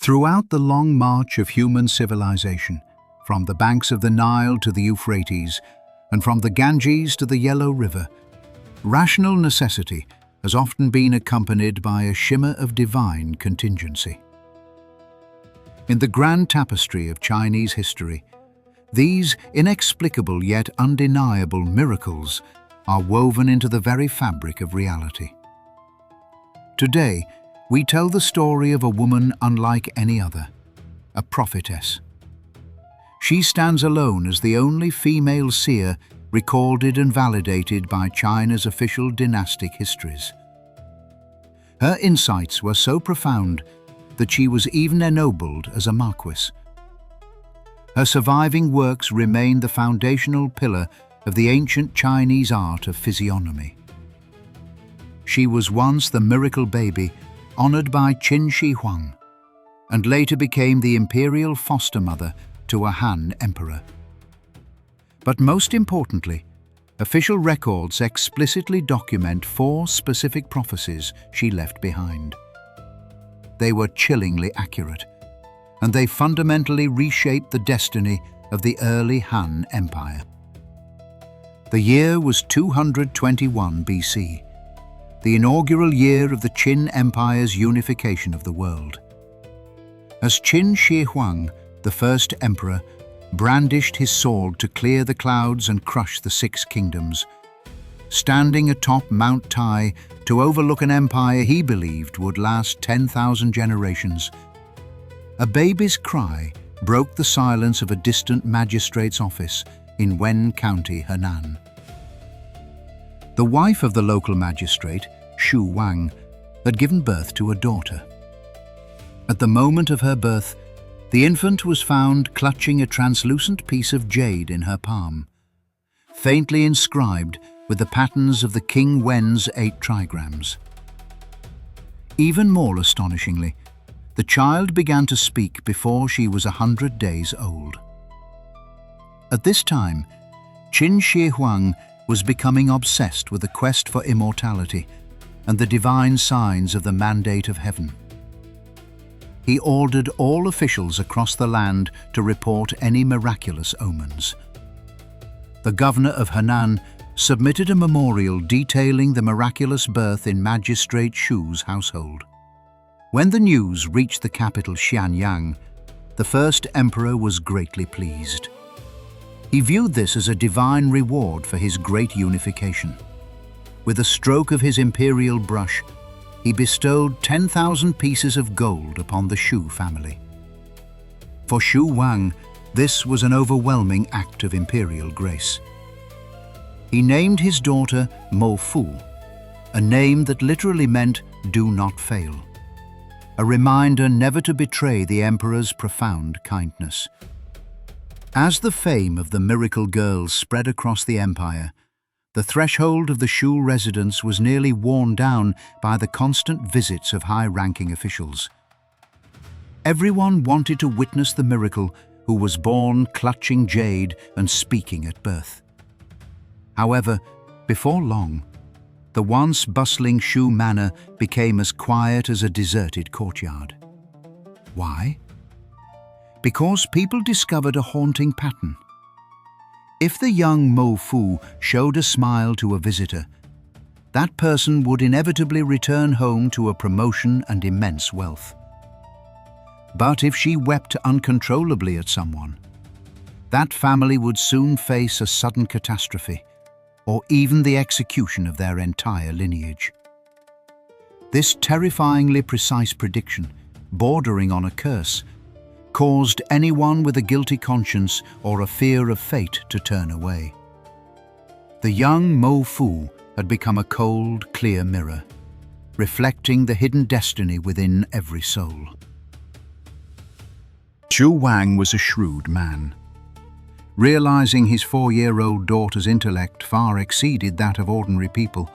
Throughout the long march of human civilization, from the banks of the Nile to the Euphrates, and from the Ganges to the Yellow River, rational necessity has often been accompanied by a shimmer of divine contingency. In the grand tapestry of Chinese history, these inexplicable yet undeniable miracles are woven into the very fabric of reality. Today, we tell the story of a woman unlike any other, a prophetess. She stands alone as the only female seer recorded and validated by China's official dynastic histories. Her insights were so profound that she was even ennobled as a marquis. Her surviving works remain the foundational pillar of the ancient Chinese art of physiognomy. She was once the miracle baby honored by Qin Shi Huang, and later became the imperial foster mother to a Han emperor. But most importantly, official records explicitly document 4 specific prophecies she left behind. They were chillingly accurate, and they fundamentally reshaped the destiny of the early Han Empire. The year was 221 BC, the inaugural year of the Qin Empire's unification of the world. As Qin Shi Huang, the first emperor, brandished his sword to clear the clouds and crush the 6 kingdoms, standing atop Mount Tai to overlook an empire he believed would last 10,000 generations, a baby's cry broke the silence of a distant magistrate's office in Wen County, Henan. The wife of the local magistrate, Xu Wang, had given birth to a daughter. At the moment of her birth, the infant was found clutching a translucent piece of jade in her palm, faintly inscribed with the patterns of the King Wen's 8 trigrams. Even more astonishingly, the child began to speak before she was 100 days old. At this time, Qin Shi Huang was becoming obsessed with the quest for immortality and the divine signs of the mandate of heaven. He ordered all officials across the land to report any miraculous omens. The governor of Henan submitted a memorial detailing the miraculous birth in Magistrate Xu's household. When the news reached the capital Xianyang, the first emperor was greatly pleased. He viewed this as a divine reward for his great unification. With a stroke of his imperial brush, he bestowed 10,000 pieces of gold upon the Xu family. For Xu Wang, this was an overwhelming act of imperial grace. He named his daughter Mo Fu, a name that literally meant "do not fail," a reminder never to betray the emperor's profound kindness. As the fame of the miracle girls spread across the empire, the threshold of the Xu residence was nearly worn down by the constant visits of high-ranking officials. Everyone wanted to witness the miracle who was born clutching jade and speaking at birth. However, before long, the once bustling Xu manor became as quiet as a deserted courtyard. Why? Because people discovered a haunting pattern. If the young Mo Fu showed a smile to a visitor, that person would inevitably return home to a promotion and immense wealth. But if she wept uncontrollably at someone, that family would soon face a sudden catastrophe, or even the execution of their entire lineage. This terrifyingly precise prediction, bordering on a curse, caused anyone with a guilty conscience or a fear of fate to turn away. The young Mo Fu had become a cold, clear mirror, reflecting the hidden destiny within every soul. Xu Wang was a shrewd man. Realizing his 4-year-old daughter's intellect far exceeded that of ordinary people,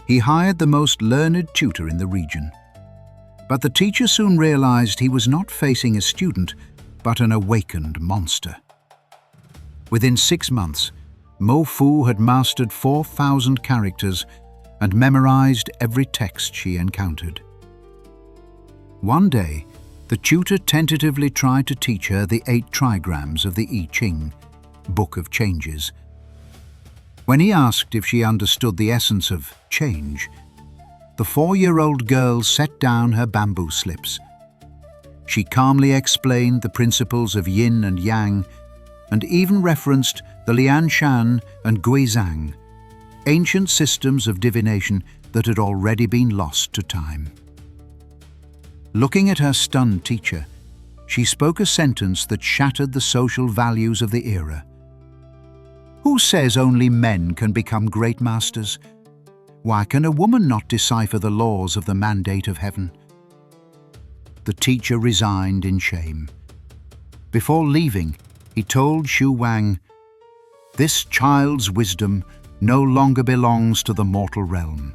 he hired the most learned tutor in the region. But the teacher soon realized he was not facing a student, but an awakened monster. Within 6 months, Mo Fu had mastered 4,000 characters and memorized every text she encountered. One day, The tutor tentatively tried to teach her the 8 trigrams of the I Ching, Book of Changes. When he asked if she understood the essence of change, the 4-year-old girl set down her bamboo slips. She calmly explained the principles of yin and yang, and even referenced the Lianshan and Guizang, ancient systems of divination that had already been lost to time. Looking at her stunned teacher, she spoke a sentence that shattered the social values of the era. "Who says only men can become great masters? Why can a woman not decipher the laws of the mandate of heaven?" The teacher resigned in shame. Before leaving, he told Xu Huang, "This child's wisdom no longer belongs to the mortal realm."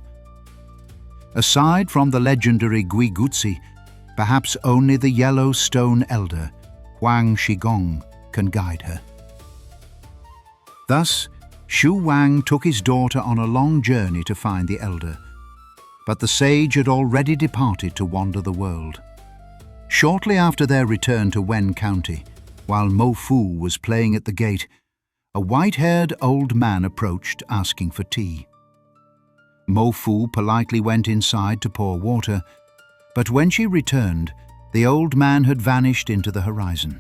Aside from the legendary Guiguzi, perhaps only the yellow stone elder, Huang Shigong, can guide her. Thus, Xu Huang took his daughter on a long journey to find the elder, but the sage had already departed to wander the world. Shortly after their return to Wen County, while Mo Fu was playing at the gate, a white-haired old man approached asking for tea. Mo Fu politely went inside to pour water, but when she returned, the old man had vanished into the horizon.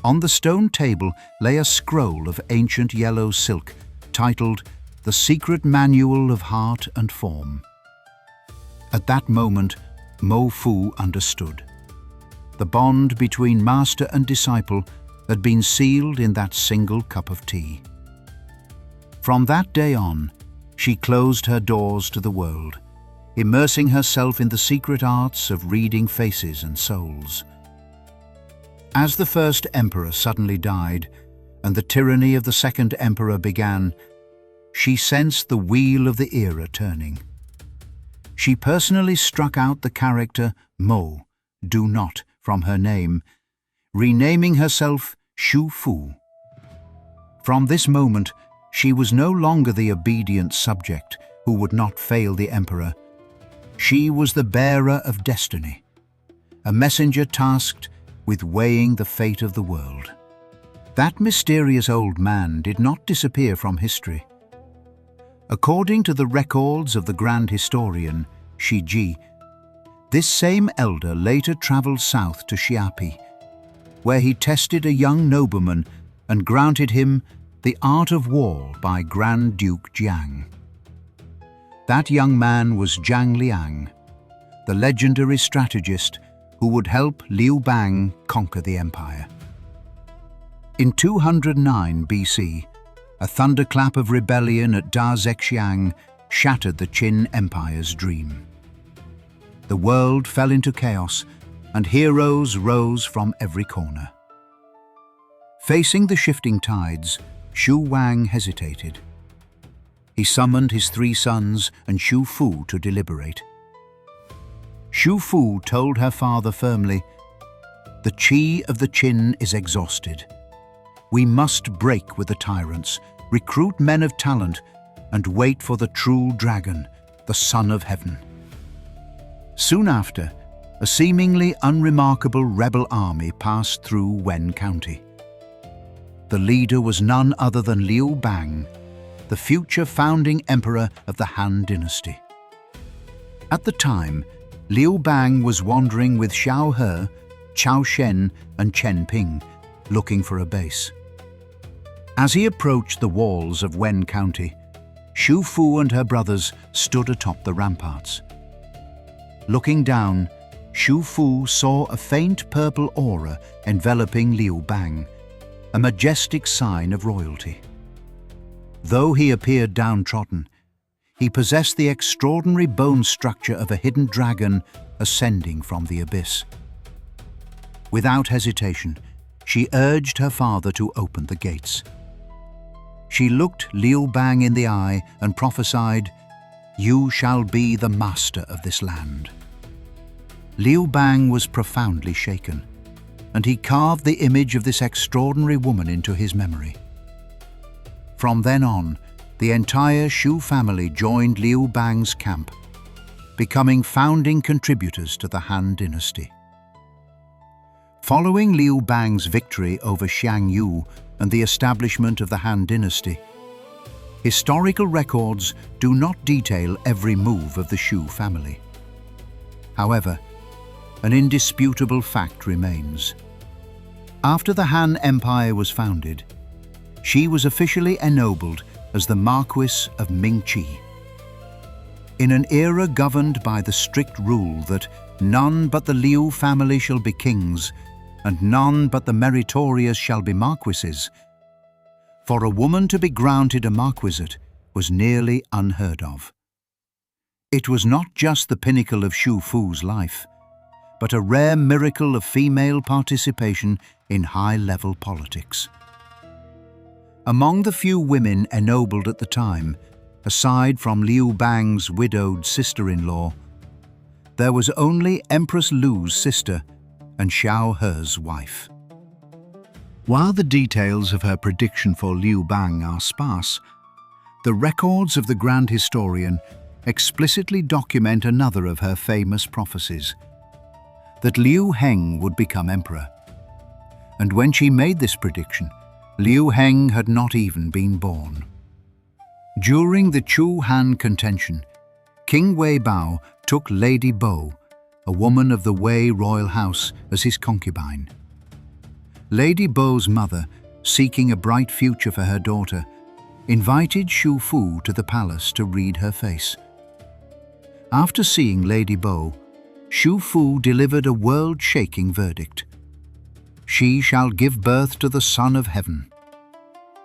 On the stone table lay a scroll of ancient yellow silk titled "The Secret Manual of Heart and Form." At that moment, Mo Fu understood. The bond between master and disciple had been sealed in that single cup of tea. From that day on, she closed her doors to the world, immersing herself in the secret arts of reading faces and souls. As the first emperor suddenly died and the tyranny of the second emperor began, she sensed the wheel of the era turning. She personally struck out the character Mo, do not, from her name, renaming herself Xu Fu. From this moment, she was no longer the obedient subject who would not fail the emperor. She was the bearer of destiny, a messenger tasked with weighing the fate of the world. That mysterious old man did not disappear from history. According to the records of the grand historian, Shiji, this same elder later traveled south to Xiapi, where he tested a young nobleman and granted him the art of war by Grand Duke Jiang. That young man was Zhang Liang, the legendary strategist who would help Liu Bang conquer the empire. In 209 BC, a thunderclap of rebellion at Da Zexiang shattered the Qin Empire's dream. The world fell into chaos, and heroes rose from every corner. Facing the shifting tides, Xu Huang hesitated. He summoned his 3 sons and Xu Fu to deliberate. Xu Fu told her father firmly, "The qi of the Qin is exhausted. We must break with the tyrants, recruit men of talent, and wait for the true dragon, the Son of Heaven." Soon after, a seemingly unremarkable rebel army passed through Wen County. The leader was none other than Liu Bang, the future founding emperor of the Han Dynasty. At the time, Liu Bang was wandering with Xiao He, Chao Shen, and Chen Ping, looking for a base. As he approached the walls of Wen County, Xu Fu and her brothers stood atop the ramparts. Looking down, Xu Fu saw a faint purple aura enveloping Liu Bang, a majestic sign of royalty. Though he appeared downtrodden, he possessed the extraordinary bone structure of a hidden dragon ascending from the abyss. Without hesitation, she urged her father to open the gates. She looked Liu Bang in the eye and prophesied, "You shall be the master of this land." Liu Bang was profoundly shaken, and he carved the image of this extraordinary woman into his memory. From then on, the entire Xu family joined Liu Bang's camp, becoming founding contributors to the Han Dynasty. Following Liu Bang's victory over Xiang Yu and the establishment of the Han Dynasty, historical records do not detail every move of the Shu family. However, an indisputable fact remains. After the Han Empire was founded, she was officially ennobled as the Marquis of Mingqi. In an era governed by the strict rule that none but the Liu family shall be kings, and none but the meritorious shall be marquises, for a woman to be granted a marquisate was nearly unheard of. It was not just the pinnacle of Shu Fu's life, but a rare miracle of female participation in high-level politics. Among the few women ennobled at the time, aside from Liu Bang's widowed sister-in-law, there was only Empress Lu's sister and Xiao He's wife. While the details of her prediction for Liu Bang are sparse, the records of the grand historian explicitly document another of her famous prophecies, that Liu Heng would become emperor. And when she made this prediction, Liu Heng had not even been born. During the Chu-Han contention, King Wei Bao took Lady Bo, a woman of the Wei royal house, as his concubine. Lady Bo's mother, seeking a bright future for her daughter, invited Shu Fu to the palace to read her face. After seeing Lady Bo, Shu Fu delivered a world-shaking verdict. She shall give birth to the Son of Heaven.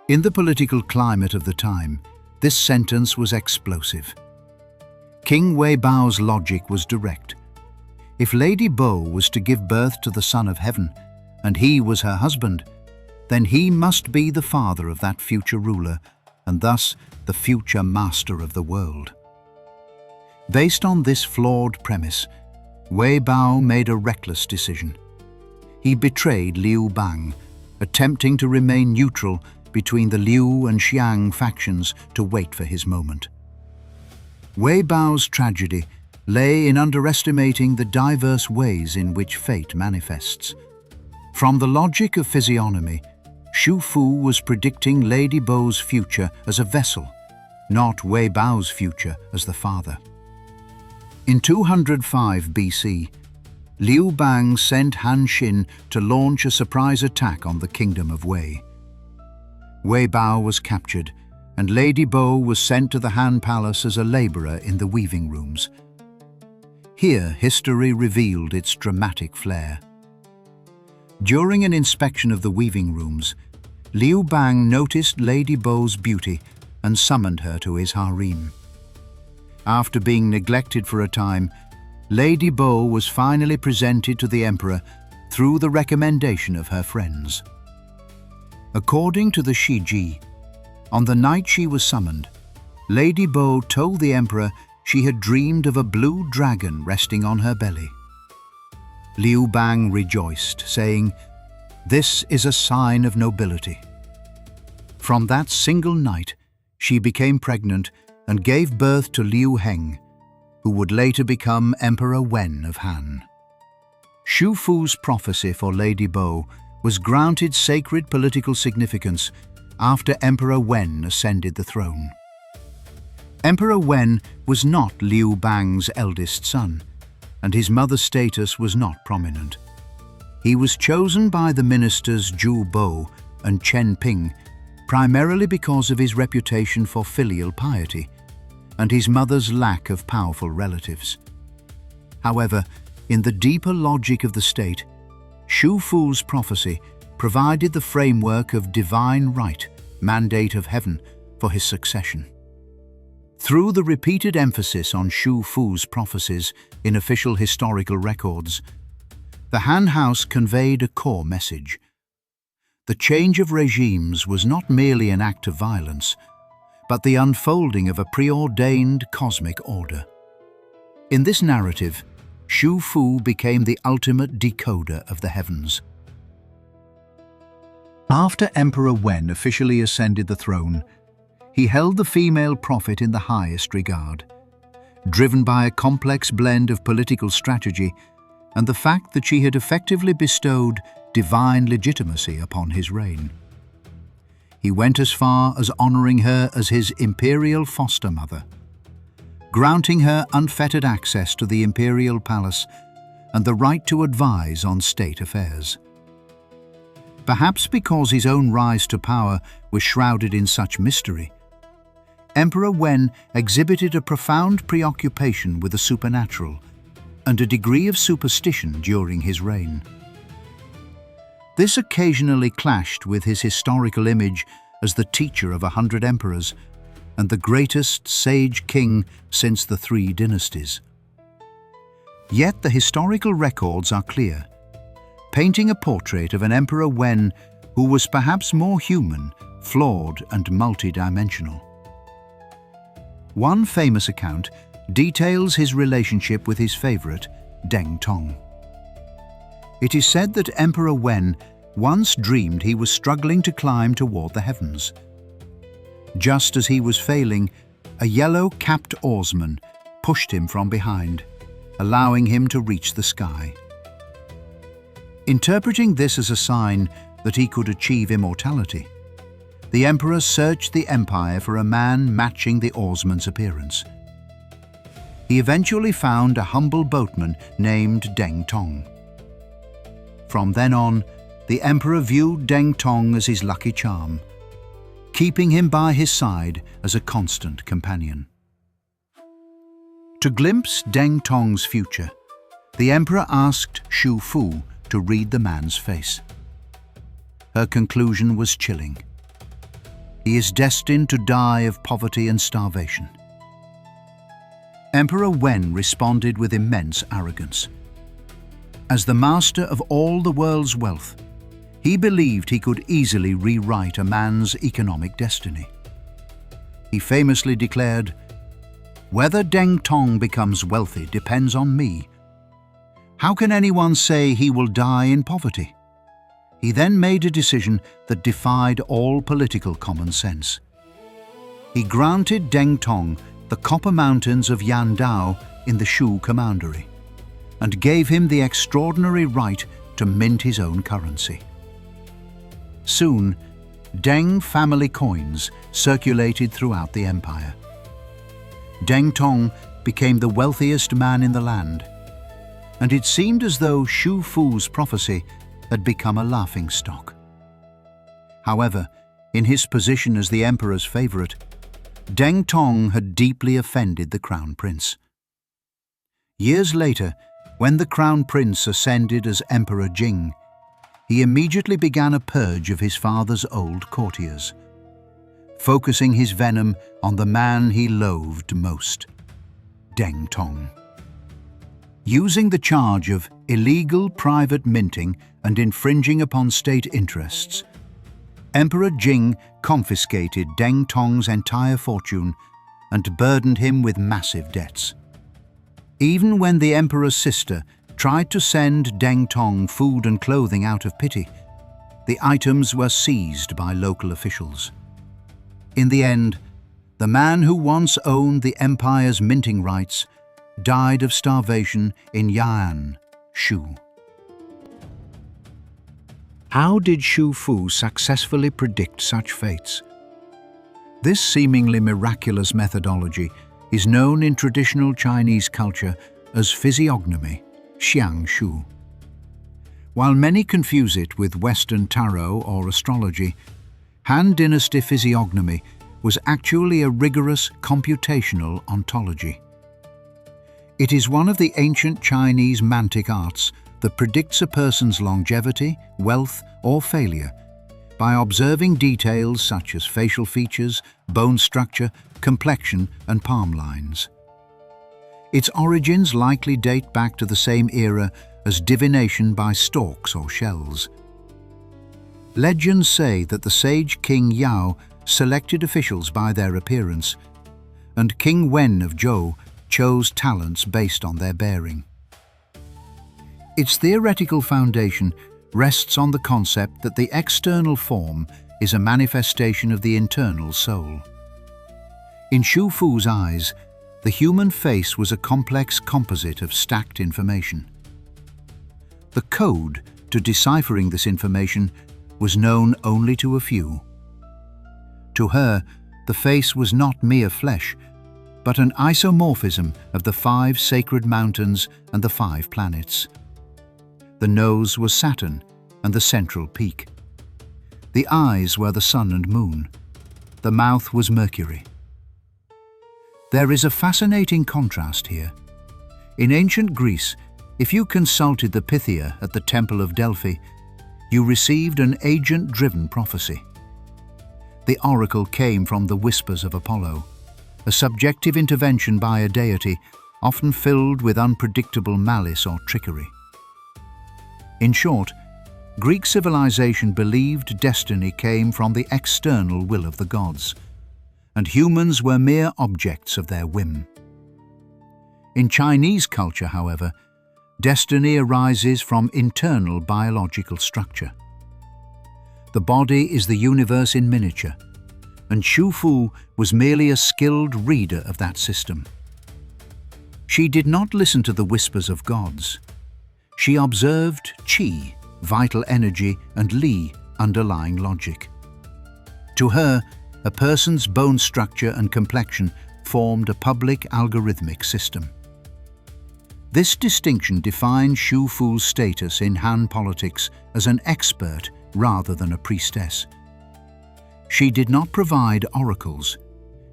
In the political climate of the time, this sentence was explosive. King Wei Bao's logic was direct. If Lady Bo was to give birth to the Son of Heaven, and he was her husband, then he must be the father of that future ruler, and thus the future master of the world. Based on this flawed premise, Wei Bao made a reckless decision. He betrayed Liu Bang, attempting to remain neutral between the Liu and Xiang factions to wait for his moment. Wei Bao's tragedy lay in underestimating the diverse ways in which fate manifests. From the logic of physiognomy, Shu Fu was predicting Lady Bo's future as a vessel, not Wei Bao's future as the father. In 205 BC, Liu Bang sent Han Xin to launch a surprise attack on the kingdom of Wei. Wei Bao was captured, and Lady Bo was sent to the Han Palace as a laborer in the weaving rooms. Here, history revealed its dramatic flair. During an inspection of the weaving rooms, Liu Bang noticed Lady Bo's beauty and summoned her to his harem. After being neglected for a time, Lady Bo was finally presented to the emperor through the recommendation of her friends. According to the Shiji, on the night she was summoned, Lady Bo told the emperor she had dreamed of a blue dragon resting on her belly. Liu Bang rejoiced, saying, "This is a sign of nobility." From that single night, she became pregnant and gave birth to Liu Heng, who would later become Emperor Wen of Han. Shu Fu's prophecy for Lady Bo was granted sacred political significance after Emperor Wen ascended the throne. Emperor Wen was not Liu Bang's eldest son, and his mother's status was not prominent. He was chosen by the ministers Zhou Bo and Chen Ping primarily because of his reputation for filial piety and his mother's lack of powerful relatives. However, in the deeper logic of the state, Shu Fu's prophecy provided the framework of divine right, mandate of heaven, for his succession. Through the repeated emphasis on Shu Fu's prophecies in official historical records, the Han House conveyed a core message. The change of regimes was not merely an act of violence, but the unfolding of a preordained cosmic order. In this narrative, Shu Fu became the ultimate decoder of the heavens. After Emperor Wen officially ascended the throne, he held the female prophet in the highest regard. Driven by a complex blend of political strategy, and the fact that she had effectively bestowed divine legitimacy upon his reign. He went as far as honoring her as his imperial foster mother, granting her unfettered access to the imperial palace and the right to advise on state affairs. Perhaps because his own rise to power was shrouded in such mystery, Emperor Wen exhibited a profound preoccupation with the supernatural and a degree of superstition during his reign. This occasionally clashed with his historical image as the teacher of 100 emperors and the greatest sage king since the 3 dynasties. Yet the historical records are clear, painting a portrait of an Emperor Wen who was perhaps more human, flawed and multidimensional. One famous account details his relationship with his favorite, Deng Tong. It is said that Emperor Wen once dreamed he was struggling to climb toward the heavens. Just as he was failing, a yellow-capped oarsman pushed him from behind, allowing him to reach the sky. Interpreting this as a sign that he could achieve immortality, the emperor searched the empire for a man matching the oarsman's appearance. He eventually found a humble boatman named Deng Tong. From then on, the emperor viewed Deng Tong as his lucky charm, keeping him by his side as a constant companion. To glimpse Deng Tong's future, the emperor asked Xu Fu to read the man's face. Her conclusion was chilling. He is destined to die of poverty and starvation. Emperor Wen responded with immense arrogance. As the master of all the world's wealth, he believed he could easily rewrite a man's economic destiny. He famously declared, "Whether Deng Tong becomes wealthy depends on me. How can anyone say he will die in poverty?" He then made a decision that defied all political common sense. He granted Deng Tong the copper mountains of Yandao in the Shu Commandery and gave him the extraordinary right to mint his own currency. Soon, Deng family coins circulated throughout the empire. Deng Tong became the wealthiest man in the land, and it seemed as though Xu Fu's prophecy had become a laughingstock. However, in his position as the emperor's favorite, Deng Tong had deeply offended the crown prince. Years later, when the crown prince ascended as Emperor Jing, he immediately began a purge of his father's old courtiers, focusing his venom on the man he loathed most, Deng Tong. Using the charge of illegal private minting and infringing upon state interests, Emperor Jing confiscated Deng Tong's entire fortune and burdened him with massive debts. Even when the emperor's sister tried to send Deng Tong food and clothing out of pity, the items were seized by local officials. In the end, the man who once owned the empire's minting rights died of starvation in Ya'an, Shu. How did Xu Fu successfully predict such fates? This seemingly miraculous methodology is known in traditional Chinese culture as physiognomy, xiang shu. While many confuse it with Western tarot or astrology, Han Dynasty physiognomy was actually a rigorous computational ontology. It is one of the ancient Chinese mantic arts that predicts a person's longevity, wealth, or failure by observing details such as facial features, bone structure, complexion, and palm lines. Its origins likely date back to the same era as divination by storks or shells. Legends say that the sage King Yao selected officials by their appearance, and King Wen of Zhou chose talents based on their bearing. Its theoretical foundation rests on the concept that the external form is a manifestation of the internal soul. In Xu Fu's eyes, the human face was a complex composite of stacked information. The code to deciphering this information was known only to a few. To her, the face was not mere flesh, but an isomorphism of the 5 sacred mountains and the 5 planets. The nose was Saturn and the central peak. The eyes were the sun and moon. The mouth was Mercury. There is a fascinating contrast here. In ancient Greece, if you consulted the Pythia at the Temple of Delphi, you received an agent-driven prophecy. The oracle came from the whispers of Apollo, a subjective intervention by a deity often filled with unpredictable malice or trickery. In short, Greek civilization believed destiny came from the external will of the gods, and humans were mere objects of their whim. In Chinese culture, however, destiny arises from internal biological structure. The body is the universe in miniature, and Xu Fu was merely a skilled reader of that system. She did not listen to the whispers of gods. She observed qi, vital energy, and li, underlying logic. To her, a person's bone structure and complexion formed a public algorithmic system. This distinction defined Xu Fu's status in Han politics as an expert rather than a priestess. She did not provide oracles.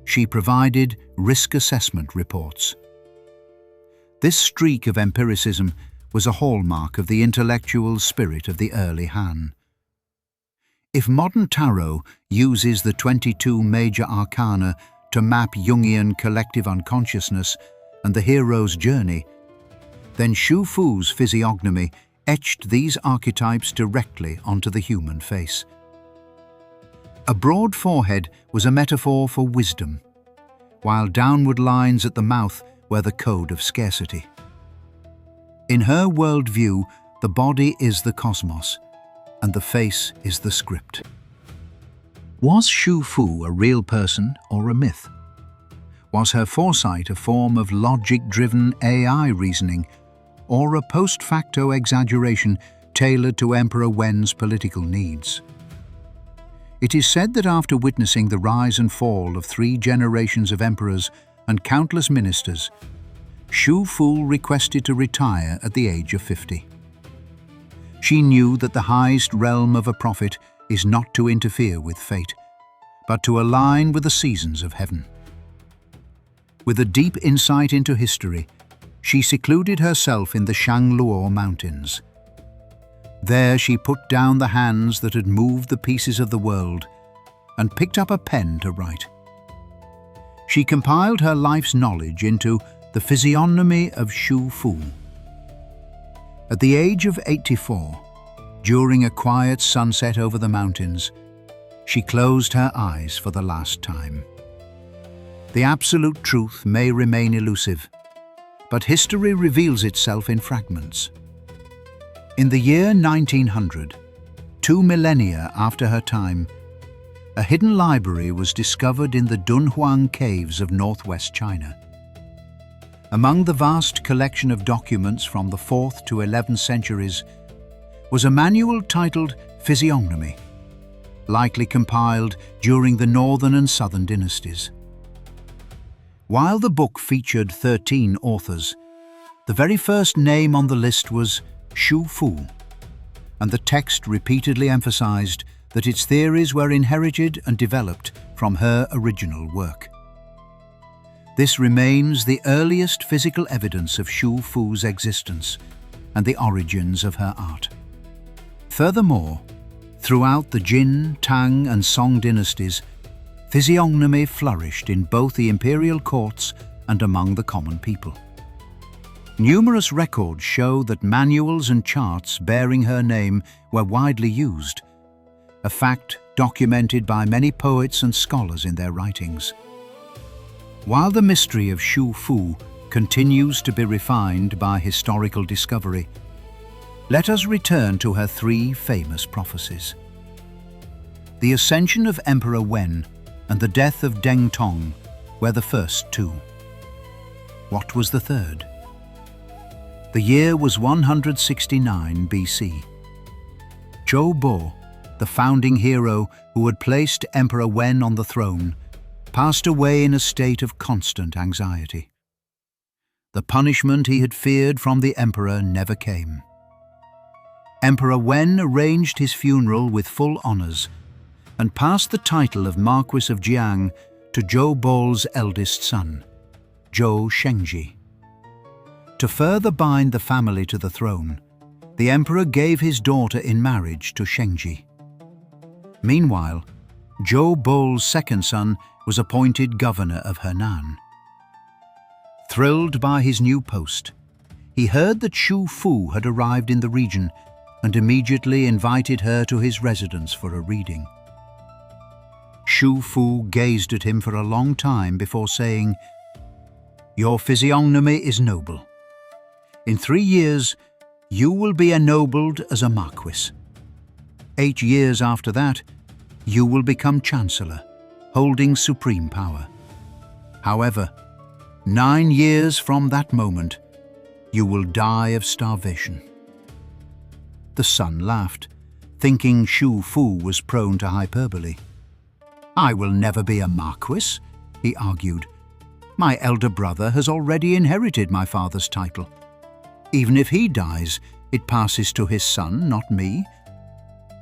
She provided risk assessment reports. This streak of empiricism was a hallmark of the intellectual spirit of the early Han. If modern tarot uses the 22 major arcana to map Jungian collective unconsciousness and the hero's journey, then Xu Fu's physiognomy etched these archetypes directly onto the human face. A broad forehead was a metaphor for wisdom, while downward lines at the mouth were the code of scarcity. In her worldview, the body is the cosmos, and the face is the script. Was Xu Fu a real person or a myth? Was her foresight a form of logic-driven AI reasoning, or a post-facto exaggeration tailored to Emperor Wen's political needs? It is said that after witnessing the rise and fall of 3 generations of emperors and countless ministers, Xu Fu requested to retire at the age of 50. She knew that the highest realm of a prophet is not to interfere with fate, but to align with the seasons of heaven. With a deep insight into history, she secluded herself in the Shangluo Mountains. There she put down the hands that had moved the pieces of the world and picked up a pen to write. She compiled her life's knowledge into the Physiognomy of Xu Fu. At the age of 84, during a quiet sunset over the mountains, she closed her eyes for the last time. The absolute truth may remain elusive, but history reveals itself in fragments. In the year 1900, 2 millennia after her time, a hidden library was discovered in the Dunhuang caves of northwest China. Among the vast collection of documents from the 4th to 11th centuries was a manual titled Physiognomy, likely compiled during the northern and southern dynasties. While the book featured 13 authors, the very first name on the list was Xu Fu, and the text repeatedly emphasized that its theories were inherited and developed from her original work. This remains the earliest physical evidence of Xu Fu's existence and the origins of her art. Furthermore, throughout the Jin, Tang, and Song dynasties, physiognomy flourished in both the imperial courts and among the common people. Numerous records show that manuals and charts bearing her name were widely used, a fact documented by many poets and scholars in their writings. While the mystery of Xu Fu continues to be refined by historical discovery, let us return to her 3 famous prophecies. The ascension of Emperor Wen and the death of Deng Tong were the first 2. What was the third? The year was 169 BC. Zhou Bo, the founding hero who had placed Emperor Wen on the throne, passed away in a state of constant anxiety. The punishment he had feared from the emperor never came. Emperor Wen arranged his funeral with full honors and passed the title of Marquis of Jiang to Zhou Bo's eldest son, Zhou Shengji. To further bind the family to the throne, the emperor gave his daughter in marriage to Shengji. Meanwhile, Zhou Bo's second son was appointed governor of Henan. Thrilled by his new post, he heard that Xu Fu had arrived in the region and immediately invited her to his residence for a reading. Xu Fu gazed at him for a long time before saying, "Your physiognomy is noble. In 3 years, you will be ennobled as a marquis. 8 years after that, you will become chancellor, holding supreme power. However, 9 years from that moment, you will die of starvation." The son laughed, thinking Xu Fu was prone to hyperbole. "I will never be a marquis," he argued. "My elder brother has already inherited my father's title. Even if he dies, it passes to his son, not me.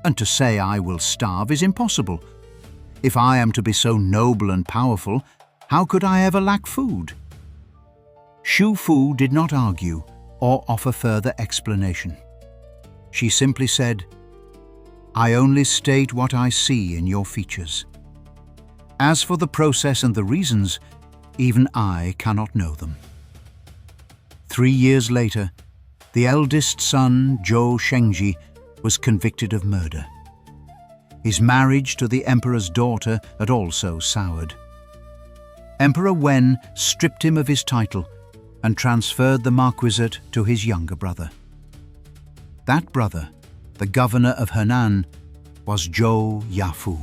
And to say I will starve is impossible. If I am to be so noble and powerful, how could I ever lack food?" Xu Fu did not argue or offer further explanation. She simply said, "I only state what I see in your features. As for the process and the reasons, even I cannot know them." 3 years later, the eldest son, Zhou Shengji, was convicted of murder. His marriage to the emperor's daughter had also soured. Emperor Wen stripped him of his title and transferred the marquisate to his younger brother. That brother, the governor of Henan, was Zhou Yafu.